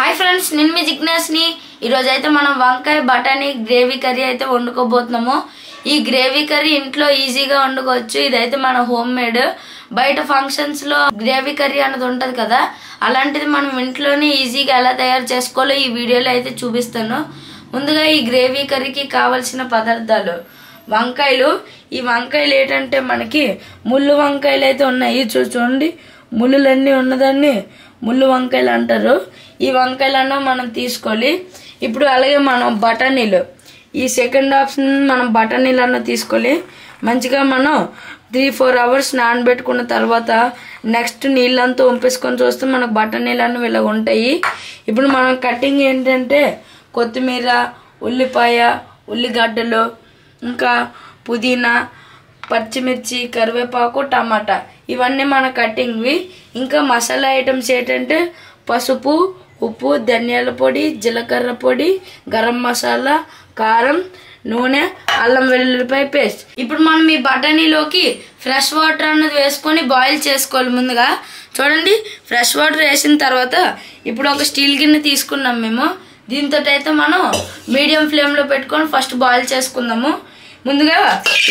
Hi friends, నేను మీ జిజ్ఞాస్ని. ఈరోజు అయితే మనం వంకాయ బఠానీ గ్రేవీ కర్రీ అయితే వండుకోబోతున్నాము. ఈ గ్రేవీ కర్రీ ఇంట్లో ఈజీగా వండుకోవచ్చు. ఇదైతే మన హోమ్ మేడ్. బయట ఫంక్షన్స్లో గ్రేవీ కర్రీ అన్నది ఉంటుంది కదా, అలాంటిది మనం ఇంట్లోనే ఈజీగా ఎలా తయారు చేసుకోవాలో ఈ వీడియోలో అయితే చూపిస్తాను. ముందుగా ఈ గ్రేవీ కర్రీకి కావాల్సిన పదార్థాలు: వంకాయలు. ఈ వంకాయలు ఏంటంటే మనకి ముళ్ళు వంకాయలు అయితే ఉన్నాయి. చూడండి, ముళ్ళులన్నీ ఉన్నదాన్ని ముళ్ళు వంకాయలు అంటారు. ఈ వంకాయలను మనం తీసుకోవాలి. ఇప్పుడు అలాగే మనం బఠానీలు, ఈ సెకండ్ ఆప్షన్ మనం బఠానీలను తీసుకోవాలి. మంచిగా మనం 3-4 అవర్స్ నానబెట్టుకున్న తర్వాత నెక్స్ట్ నీళ్ళంతా వంపేసుకొని చూస్తే మనకు బఠానీలు ఇలా ఉంటాయి. ఇప్పుడు మనం కటింగ్ ఏంటంటే కొత్తిమీర, ఉల్లిపాయ, ఉల్లిగడ్డలు, ఇంకా పుదీనా, పచ్చిమిర్చి, కరివేపాకు, టమాటా, ఇవన్నీ మన కటింగ్వి. ఇంకా మసాలా ఐటమ్స్ ఏంటంటే పసుపు, ఉప్పు, ధనియాల పొడి, జీలకర్ర పొడి, గరం మసాలా, కారం, నూనె, అల్లం వెల్లుల్లిపాయ పేస్ట్. ఇప్పుడు మనం ఈ బఠానీలోకి ఫ్రెష్ వాటర్ అన్నది వేసుకొని బాయిల్ చేసుకోవాలి. ముందుగా చూడండి, ఫ్రెష్ వాటర్ వేసిన తర్వాత ఇప్పుడు ఒక స్టీల్ గిన్నె తీసుకున్నాం మేము. దీంతో అయితే మనం మీడియం ఫ్లేమ్లో పెట్టుకొని ఫస్ట్ బాయిల్ చేసుకుందాము. ముందుగా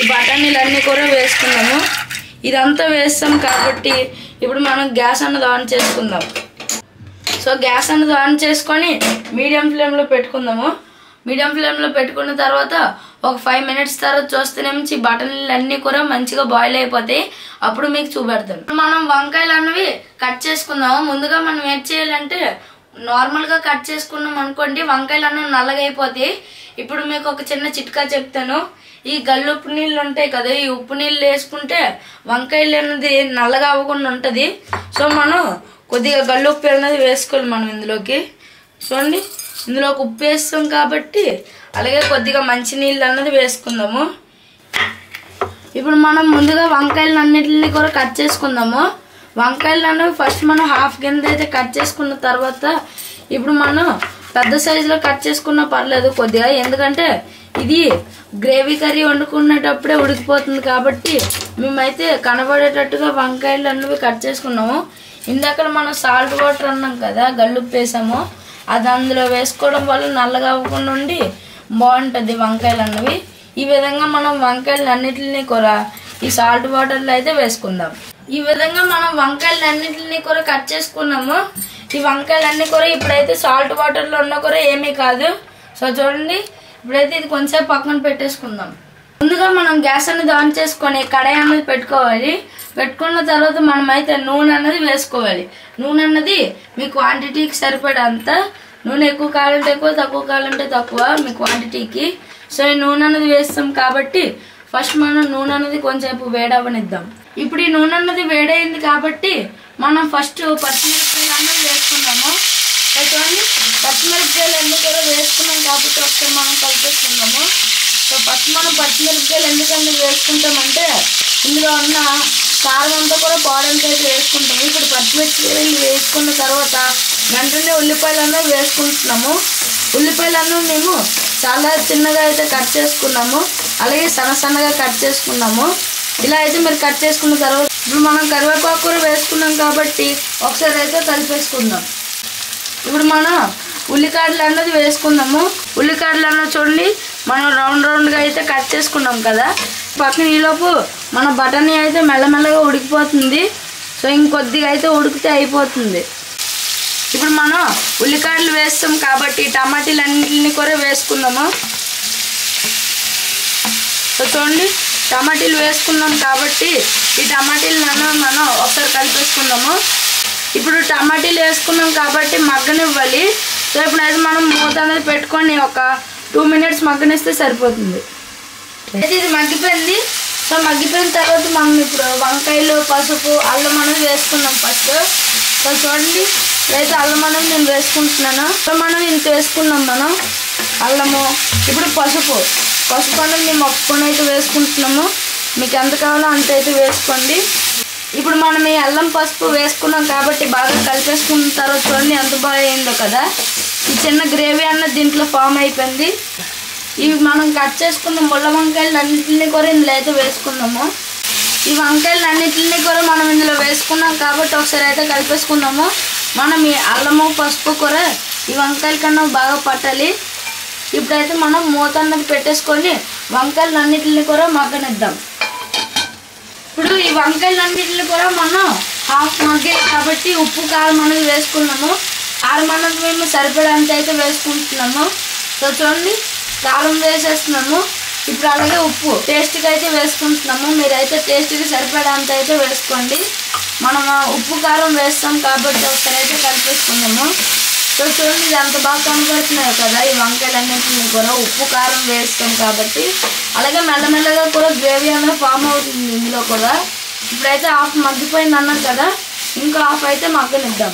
ఈ బఠానీలన్నీ కూడా వేసుకున్నాము. ఇదంతా వేస్తాం కాబట్టి ఇప్పుడు మనం గ్యాస్ అన్నది ఆన్ చేసుకుందాం. సో గ్యాస్ అన్నది ఆన్ చేసుకొని మీడియం ఫ్లేమ్లో పెట్టుకుందాము. మీడియం ఫ్లేమ్లో పెట్టుకున్న తర్వాత ఒక 5 మినిట్స్ తర్వాత చూస్తేనేమో ఈ బఠానీలు అన్నీ కూడా మంచిగా బాయిల్ అయిపోతాయి. అప్పుడు మీకు చూపెడతాను. మనం వంకాయలు అన్నవి కట్ చేసుకుందాము. ముందుగా మనం ఏం చేయాలంటే నార్మల్గా కట్ చేసుకున్నాం అనుకోండి, వంకాయలు అన్నవి నల్లగా అయిపోతాయి. ఇప్పుడు మీకు ఒక చిన్న చిట్కా చెప్తాను. ఈ గల్లుప్పు నీళ్ళు ఉంటాయి కదా, ఈ ఉప్పు నీళ్ళు వేసుకుంటే వంకాయలు అన్నది నల్లగా అవ్వకుండా ఉంటుంది. సో మనం కొద్దిగా గల్లుప్పు అన్నది వేసుకోవాలి మనం ఇందులోకి. చూడండి, ఇందులోకి ఉప్పు వేస్తాం కాబట్టి అలాగే కొద్దిగా మంచినీళ్ళు అన్నది వేసుకుందాము. ఇప్పుడు మనం ముందుగా వంకాయలు అన్నిటిని కూడా కట్ చేసుకుందాము. వంకాయలు అన్నవి ఫస్ట్ మనం హాఫ్ కింద అయితే కట్ చేసుకున్న తర్వాత ఇప్పుడు మనం పెద్ద సైజులో కట్ చేసుకున్నా పర్లేదు కొద్దిగా, ఎందుకంటే ఇది గ్రేవీ కర్రీ వండుకునేటప్పుడే ఉడికిపోతుంది కాబట్టి మేమైతే కనబడేటట్టుగా వంకాయలు అన్నవి కట్ చేసుకున్నాము. ఇందాక మనం సాల్ట్ వాటర్ అన్నాం కదా, గల్లుప్పు వేసాము, అది అందులో వేసుకోవడం వల్ల నల్లగా అవ్వకుండా ఉండి బాగుంటుంది వంకాయలు అన్నవి. ఈ విధంగా మనం వంకాయలు అన్నిటిని కూడా ఈ సాల్ట్ వాటర్లో అయితే వేసుకుందాం. ఈ విధంగా మనం వంకాయలు అన్నిటిని కూడా కట్ చేసుకున్నాము. ఈ వంకాయలన్నీ కూడా ఇప్పుడైతే సాల్ట్ వాటర్లో ఉన్నా కూడా ఏమీ కాదు. సో చూడండి, ఇప్పుడైతే ఇది కొంచెం పక్కన పెట్టేసుకుందాం. ముందుగా మనం గ్యాస్ అనేది ఆన్ చేసుకొని కడాయి అనేది పెట్టుకోవాలి. పెట్టుకున్న తర్వాత మనం అయితే నూనె అన్నది వేసుకోవాలి. నూనె అన్నది మీ క్వాంటిటీకి సరిపడంత. నూనె ఎక్కువ కావాలంటే ఎక్కువ, తక్కువ కావాలంటే తక్కువ మీ క్వాంటిటీకి. సో ఈ నూనె అన్నది వేస్తాం కాబట్టి ఫస్ట్ మనం నూనె అన్నది కొంచెంసేపు వేడవనిద్దాం. ఇప్పుడు ఈ నూనె అన్నది వేడైంది కాబట్టి మనం ఫస్ట్ పచ్చిమిరపకాయలు అన్నది వేసుకుందాము. చూడండి, పచ్చిమిరపకాయలు అన్నీ కూడా వేసుకున్నాం కాబట్టి ఒకసారి మనం కలిపేసుకుందాము. సో ఫస్ట్ మనం పచ్చిమిరపకాయలు ఎందుకన్నా వేసుకుంటామంటే ఇందులో ఉన్న కారం అంతా కూడా పోవడానికి అయితే వేసుకుంటాము. ఇప్పుడు పచ్చిమిరపకాయలు వేసుకున్న తర్వాత వెంటనే ఉల్లిపాయలు అన్నవి వేసుకుంటున్నాము. ఉల్లిపాయలు అన్నవి మేము చాలా చిన్నగా అయితే కట్ చేసుకున్నాము, అలాగే సన్నగా కట్ చేసుకున్నాము. ఇలా అయితే మీరు కట్ చేసుకున్న తర్వాత ఇప్పుడు మనం కరివేపాకు కూడా వేసుకున్నాం కాబట్టి ఒకసారి అయితే కలిపేసుకుందాం. ఇప్పుడు మనం ఉల్లికాడలు అన్నది వేసుకుందాము. ఉల్లికాడలు అన్నది చూడండి, మనం రౌండ్గా అయితే కట్ చేసుకున్నాం కదా. పక్కన ఈలోపు మన బఠానీ అయితే మెల్లమెల్లగా ఉడికిపోతుంది. సో ఇంకొద్దిగా అయితే ఉడికితే అయిపోతుంది. ఇప్పుడు మనం ఉల్లికాడలు వేస్తాం కాబట్టి టమాటీలు అన్నింటినీ కూడా వేసుకుందాము. సో చూడండి, టమాటీలు వేసుకున్నాం కాబట్టి ఈ టమాటీలను మనం ఒకసారి కలిపేసుకుందాము. ఇప్పుడు టమాటీలు వేసుకున్నాం కాబట్టి మగ్గనివ్వాలి. సో ఇప్పుడైతే మనం మూత అనేది పెట్టుకొని ఒక 2 మినిట్స్ మగ్గనిస్తే సరిపోతుంది. అయితే ఇది మగ్గిపోయింది. సో మగ్గిపోయిన తర్వాత మనం ఇప్పుడు వంకాయలు, పసుపు, అల్లం అనేది వేసుకున్నాం ఫస్ట్. సో చూడండి, ఇప్పుడైతే అల్లం అనేది నేను వేసుకుంటున్నాను. సో మనం ఇంత వేసుకున్నాం మనం అల్లము. ఇప్పుడు పసుపు అనేది మేము ఒక స్పూన్ అయితే వేసుకుంటున్నాము. మీకు ఎంత కావాలో అంత అయితే వేసుకోండి. ఇప్పుడు మనం ఈ అల్లం పసుపు వేసుకున్నాం కాబట్టి బాగా కలిపేసుకున్న తర్వాత చూడండి ఎంత బాగా అయిందో కదా. ఈ చిన్న గ్రేవీ అన్నది దీంట్లో ఫామ్ అయిపోయింది. ఇవి మనం కట్ చేసుకున్న ముళ్ళ వంకాయలు అన్నింటినీ కూడా ఇందులో అయితే వేసుకుందాము. ఈ వంకాయలు అన్నింటినీ కూడా మనం ఇందులో వేసుకున్నాం కాబట్టి ఒకసారి అయితే కలిపేసుకుందాము. మనం ఈ అల్లము పసుపు కూర ఈ వంకాయల కన్నా బాగా పట్టాలి. ఇప్పుడైతే మనం మూత అన్నది పెట్టేసుకొని వంకాయలన్నిటిని కూడా మగ్గనిద్దాం. ఇప్పుడు ఈ వంకాయలన్నిటిని కూడా మనం హాఫ్ మగ్గాయి కాబట్టి ఉప్పు కారం అనేది వేసుకున్నాము. కారం అన్నది మేము సరిపడంత అయితే వేసుకుంటున్నాము. సో చూడండి, కారం వేసేస్తున్నాము. ఇప్పుడు అలాగే ఉప్పు టేస్ట్కి అయితే వేసుకుంటున్నాము. మీరైతే టేస్ట్కి సరిపడంత అయితే వేసుకోండి. మనం ఉప్పు కారం వేస్తాం కాబట్టి ఒకసారి అయితే కలిపేసుకున్నాము. సో చూడండి, ఇది ఎంత బాగా కనబడుతున్నాయో కదా ఈ వంకాయలన్నింటినీ కూడా ఉప్పు కారం వేస్తాం కాబట్టి. అలాగే మెల్లమెల్లగా కూడా గ్రేవీ అనేది ఫామ్ అవుతుంది ఇందులో కూడా. ఇప్పుడైతే హాఫ్ మగ్గిపోయింది అన్నాం కదా, ఇంకో హాఫ్ అయితే మగ్గనిద్దాం.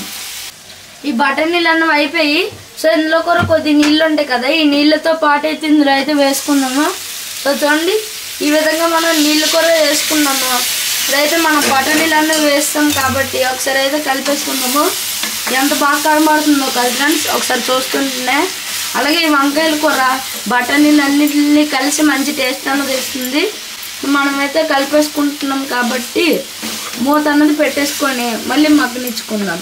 ఈ బటర్ నీళ్ళు అన్నవి అయిపోయి సో ఇందులో కూడా కొద్ది నీళ్ళు ఉంటాయి కదా, ఈ నీళ్ళతో పాటు అయితే ఇందులో అయితే వేసుకుందాము. సో చూడండి, ఈ విధంగా మనం నీళ్ళు కూడా వేసుకున్నాము. ఇప్పుడైతే మనం బటర్ నీళ్ళు అన్నవి వేస్తాం కాబట్టి ఒకసారి అయితే కలిపేసుకుందాము. ఎంత బాగా కనబడుతుందో కదా ఫ్రెండ్స్ ఒకసారి చూస్తుంటేనే. అలాగే ఈ వంకాయలు కూర బటర్ నీళ్ళు అన్నింటినీ కలిసి మంచి టేస్ట్ అన్నది ఇస్తుంది. మనమైతే కలిపేసుకుంటున్నాం కాబట్టి మూత అన్నది పెట్టేసుకొని మళ్ళీ మగ్గనిచ్చుకుందాం.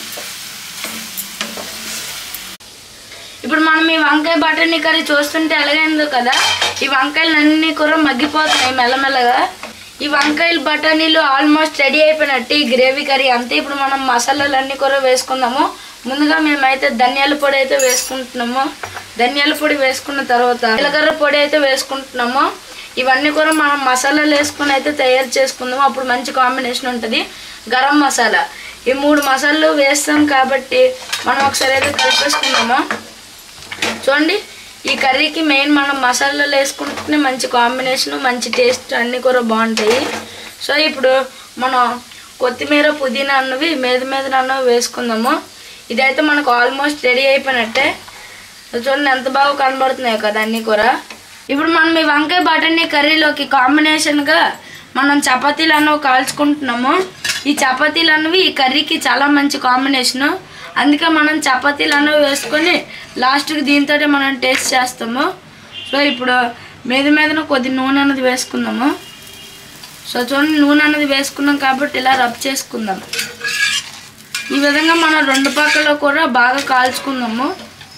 ఇప్పుడు మనం ఈ వంకాయ బఠానీ కర్రీ చూస్తుంటే ఎలాగైందో కదా, ఈ వంకాయలు అన్నీ కూడా మగ్గిపోతున్నాయి మెల్లమెల్లగా. ఈ వంకాయలు బఠానీలు ఆల్మోస్ట్ రెడీ అయిపోయినట్టు ఈ గ్రేవీ కర్రీ అంతే. ఇప్పుడు మనం మసాలాలు అన్నీ కూడా వేసుకుందాము. ముందుగా మేమైతే ధనియాల పొడి అయితే వేసుకుంటున్నాము. ధనియాల పొడి వేసుకున్న తర్వాత జీలకర్ర పొడి అయితే వేసుకుంటున్నాము. ఇవన్నీ కూడా మనం మసాలాలు వేసుకుని అయితే తయారు చేసుకుందాము. అప్పుడు మంచి కాంబినేషన్ ఉంటుంది. గరం మసాలా ఈ 3 మసాలాలు వేస్తాం కాబట్టి మనం ఒకసారి అయితే కలిపేసుకుందాము. చూడండి, ఈ కర్రీకి మెయిన్ మనం మసాలాలు వేసుకుంటేనే మంచి కాంబినేషన్, మంచి టేస్ట్ అన్నీ కూడా బాగుంటాయి. సో ఇప్పుడు మనం కొత్తిమీర పుదీనా అన్నవి మీద అన్నవి వేసుకుందాము. ఇదైతే మనకు ఆల్మోస్ట్ రెడీ అయిపోయినట్టే. చూడండి ఎంత బాగా కనబడుతున్నాయో కదా అన్నీ కూడా. ఇప్పుడు మనం ఈ వంకాయ బఠానీ కర్రీలోకి కాంబినేషన్గా మనం చపాతీలు అన్నవి కాల్చుకుంటున్నాము. ఈ చపాతీలు అన్నవి ఈ కర్రీకి చాలా మంచి కాంబినేషను. అందుకే మనం చపాతీలు అన్నవి వేసుకొని లాస్ట్కి దీంతో మనం టేస్ట్ చేస్తాము. సో ఇప్పుడు మీద కొద్ది నూనె అన్నది వేసుకుందాము. సో చూడండి, నూనె అన్నది వేసుకున్నాం కాబట్టి ఇలా రబ్ చేసుకుందాం. ఈ విధంగా మనం 2 పక్కల కూడా బాగా కాల్చుకుందాము.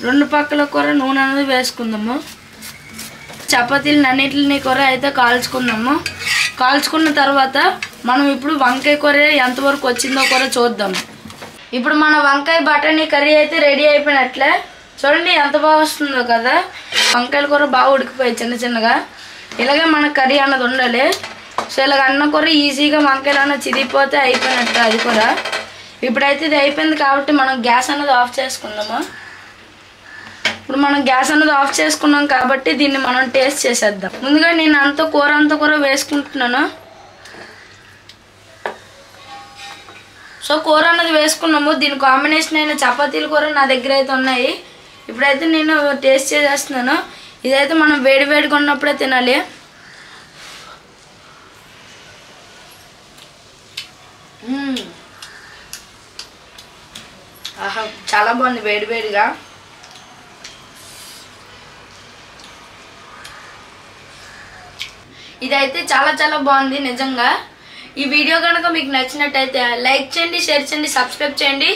2 పక్కల కూడా నూనె అన్నది వేసుకుందాము. చపాతీలు అన్నిటిని కూడా అయితే కాల్చుకుందాము. కాల్చుకున్న తర్వాత మనం ఇప్పుడు వంకాయ కూర ఎంతవరకు వచ్చిందో కూడా చూద్దాం. ఇప్పుడు మన వంకాయ బఠానీ కర్రీ అయితే రెడీ అయిపోయినట్లే. చూడండి ఎంత బాగా వస్తుందో కదా. వంకాయల కూర బాగా ఉడికిపోయి చిన్నగా. ఇలాగే మన కర్రీ అన్నది ఉండాలి. సో ఇలాగ అన్న కూర ఈజీగా వంకాయలు అన్నది చిరిగిపోతే అయిపోయినట్టు అది కూడా. ఇప్పుడైతే ఇది అయిపోయింది కాబట్టి మనం గ్యాస్ అన్నది ఆఫ్ చేసుకుందాము. ఇప్పుడు మనం గ్యాస్ అన్నది ఆఫ్ చేసుకున్నాం కాబట్టి దీన్ని మనం టేస్ట్ చేసేద్దాం. ముందుగా నేను కూర అంతా కూడా వేసుకుంటున్నాను. సో కూర అన్నది వేసుకున్నాము. దీని కాంబినేషన్ అయిన చపాతీలు కూర నా దగ్గర అయితే ఉన్నాయి. ఇప్పుడైతే నేను టేస్ట్ చేసేస్తున్నాను. ఇదైతే మనం వేడిగా ఉన్నప్పుడే తినాలి. ఆహా, చాలా బాగుంది వేడిగా. ఇదైతే చాలా బాగుంది నిజంగా. ఈ వీడియో కనుక మీకు నచ్చినట్టయితే లైక్ చేయండి, షేర్ చేయండి, సబ్స్క్రైబ్ చేయండి.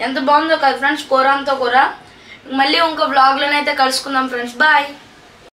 ఎంత బాగుందో కదా ఫ్రెండ్స్ కూర అంతా కూర. మళ్ళీ ఇంకో వ్లాగ్లోనైతే కలుసుకుందాం ఫ్రెండ్స్. బాయ్.